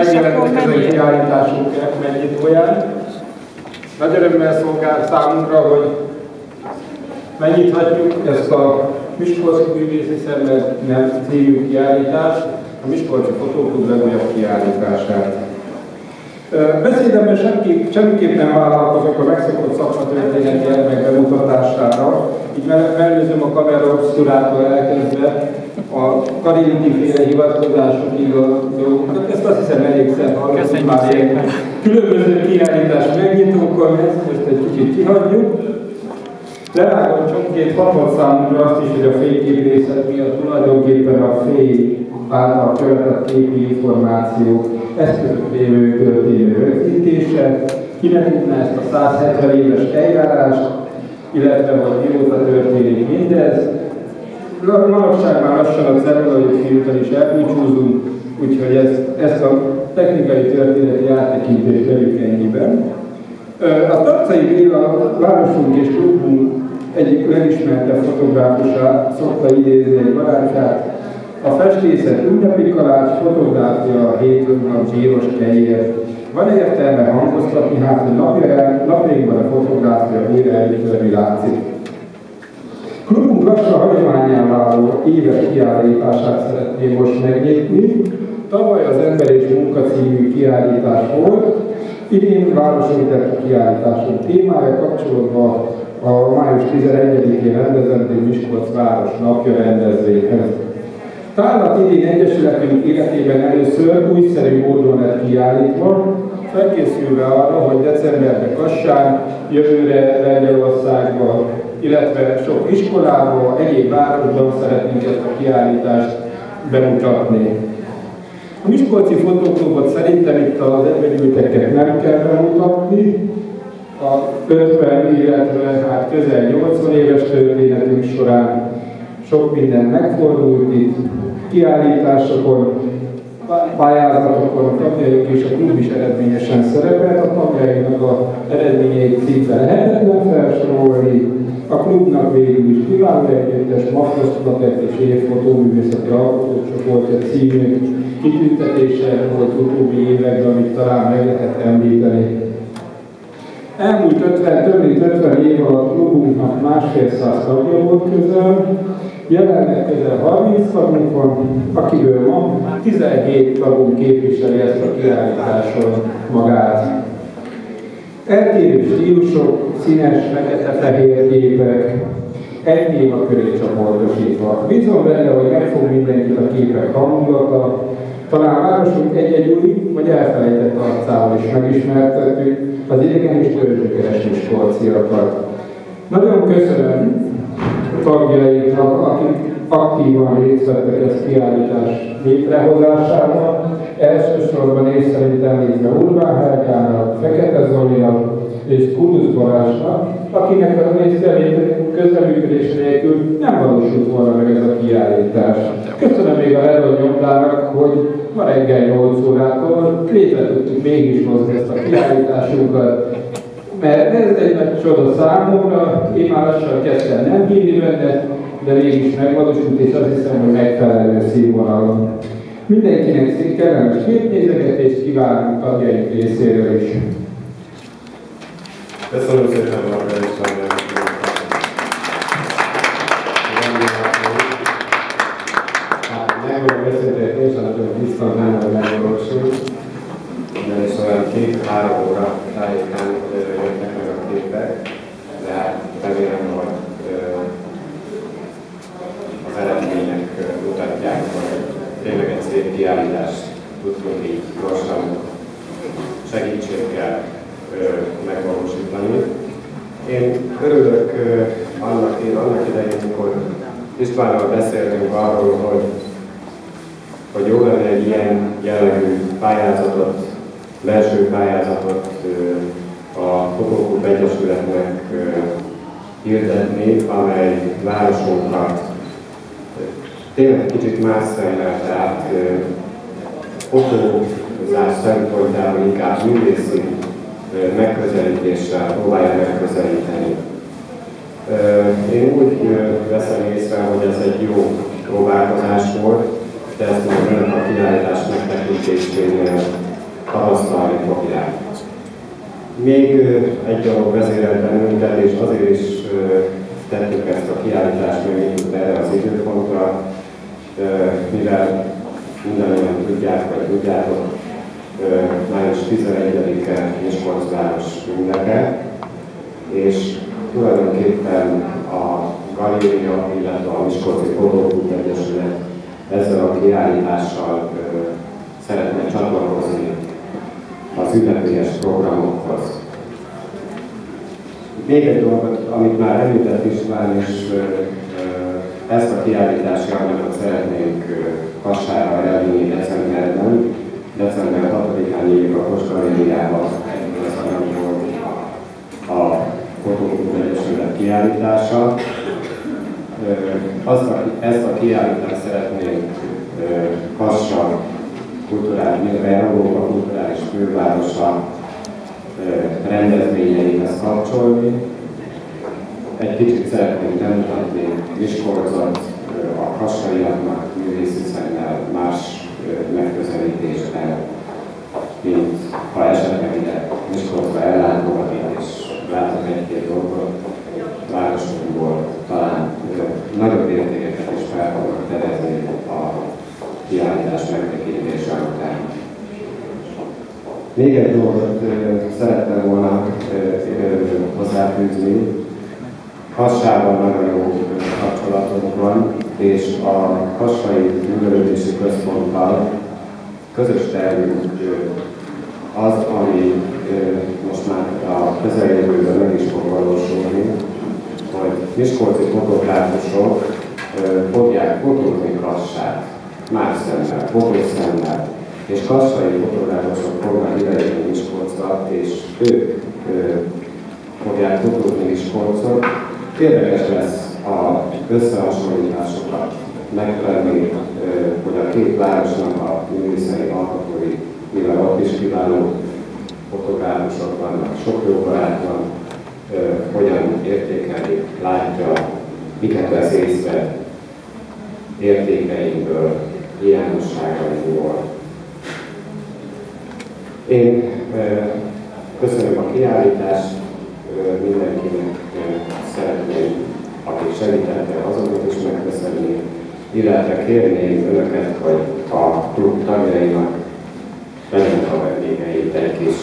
Megjelentek ez a kiállításunk megnyitóján. Nagy örömmel szolgál számunkra, hogy megnyithatjuk ezt a Miskolci Művészi Szemmel című kiállítást, a Miskolci Fotóklub legújabb kiállítását. Beszédemben semmiképp nem vállalkozok a megszokott szakmatörténeti elemek bemutatására, így mellőzöm a kamera obszkurától elkezdve a Karinti-féle hivatkozásokig a dolgokat. Ezt azt hiszem elégszer hallottuk már ilyen különböző kiállítás megnyitókon, ezt most egy kicsit kihagyjuk. Levágom csonkét hathat számunkra azt is, hogy a fényképészet miatt tulajdonképpen a fény által követett képi információk eszközök lévő történő rögzítése, kinek tudná ezt a 170 éves eljárást, illetve hogy mióta történik mindez. Manapság már lassan a celluloid filmtől is elbúcsúzunk, úgyhogy ezt a technikai történeti áttekintést vegyük ennyiben. A Tarcai Béla városunk és klubunk egyik legismertebb fotográfusa szokta idézni egy barátját: a festészet ünnepi kalács, fotográfia a hétköznap zsíros kenyér. Van értelme hangoztatni, hát hogy napjainkban a fotográfia végre elítélni látszik. Klubunk lassan hagyományán váló éves kiállítását szeretném most megnyitni. Tavaly az Ember és Munka című kiállítás volt, idén városunk tett kiállításunk témája kapcsolódva a május 11-én rendezendő Miskolc város napja rendezvényhez. Tárlat idén egyesületünk életében először újszerű módon lett kiállítva, felkészülve arra, hogy decemberben Kassán, jövőre Lengyelországban, illetve sok iskolában, egyéb városban szeretnénk ezt a kiállítást bemutatni. A Miskolci Fotóklubot szerintem itt az egybenülteket nem kell bemutatni. A 50, illetve hát közel 80 éves történetünk során sok minden megfordult itt, kiállításokon, pályázatokon, tagjaink és a klub is eredményesen szerepelt. A tagjainak az eredményeit szinte lehetetlen felsorolni. A klubnak végül is kiváló együttes Makrosztudatek és évfotóművészeti alkotócsoportja című kitüntetése volt utóbbi években, amit talán meg lehet említeni. Elmúlt több mint 50 év alatt klubunknak másfél száz tagja volt közel, jelenleg közel 30 tagunk van, akiből ma 17 tagunk képviseli ezt a kiállításon magát. Eltérő stílusok, színes, fekete-fehér képek, egy témaköré csoportosítva. Bízom benne, hogy megfog mindenkit a képek hangulata, talán városunk egy-egy új, vagy elfelejtett arcával is megismertettük az idegen és törzsökeres miskolciakat. Nagyon köszönöm tagjainknak, akik aktívan részt vettek ezt kiállítás létrehozásában. Elsősorban név szerint említve Urbán Helgának, Fekete Zolinak és Kurusz Balázsnak, akinek a közreműködés nélkül nem valósult volna meg ez a kiállítás. Köszönöm még a Redon nyomdának, hogy ma reggel 8 órától létre tudtuk mégis hozni ezt a kiállításunkat, mert ez egy nagy csoda számomra, én már lassan kezdtem nem hinni benne, de mégis megvalósult, és azt hiszem, hogy megfelelő színvonalon. Mindenkinek kellemes képnézegetést kívánunk tagjaink részéről is. Köszönöm szépen, Margaret. Megmondom őszintén, én sem nagyon biztos, hogy megvalósult, ugyanis olyan 2-3 óra tájékán jöttek meg a képek, de hát remélem, hogy az eredmények mutatják, hogy tényleg egy szép kiállítást tudtunk így gyorsan segítséggel megvalósítani. Én örülök annak idején, amikor Istvánnal beszéltünk arról, hogy jó lenne egy ilyen jellegű pályázatot, belső pályázatot a Fotóklub Egyesületnek hirdetni, amely városunkat tényleg kicsit más szemmel, tehát fotózás szempontjából inkább művészi megközelítéssel próbálja megközelíteni. Én úgy veszem észre, hogy ez egy jó próbálkozás volt, de ezt majd önök a kiállítás megtekintésénél Még egy dolog vezérelt bennünket, és azért is tettük ezt a kiállítást még erre az időpontra, mivel mindannyian tudják, vagy tudjátok, május 11-e Miskolc város ünnepе, és tulajdonképpen a galéria, illetve a Miskolci Fotóklub Egyesület ezzel a kiállítással szeretne csatlakozni az ünnepélyes programokhoz. Még egy dolgot, amit már említett István, és ezt a kiállítási anyagot szeretnénk Kassára elvinni decemberben. December 6-án nyílik a Kos Galériában az anyagból a Fotóklub Egyesület kiállítása. Ezt a kiállítást szeretnénk Kassa Európa kulturális fővárosa rendezvényeihez kapcsolni. Egy kicsit szeretnénk bemutatni Miskolcot a kassaiaknak művészi szemmel, más megközelítésben, mint ha esetleg ide Miskolcba ellátogatni, és látok egy-két dolgot városunkból, talán nagyobb értékeket is fel fognak fedezni a kiállítás megtekintése után. Még egy dolgot szerettem volna hozzáfűzni. Kassával nagyon jó kapcsolatunk van, és a Kassai Művelődési Központtal közös tervünk az, ami most már a közeljövőben meg is fog valósulni, hogy miskolci fotográfusok fogják fotózni Kassát más szemmel, fotószemmel, és kassai fotográfusok fognak idejönni Miskolcra, és ők fogják fotózni Miskolcot. Érdekes lesz az összehasonlításokat megtenni, hogy a két városnak a művészei alkotói, mivel ott is kiváló fotográfusok vannak, sok jó barát van, hogyan értékeli, látja, miket vesz észre értékeinkből, hiányosságainkból. Én köszönöm a kiállítást, mindenkinek szeretném, aki segítette, azokat is megköszönni, illetve kérném önöket, hogy a klub tagjainak benne a vendégeit egy kis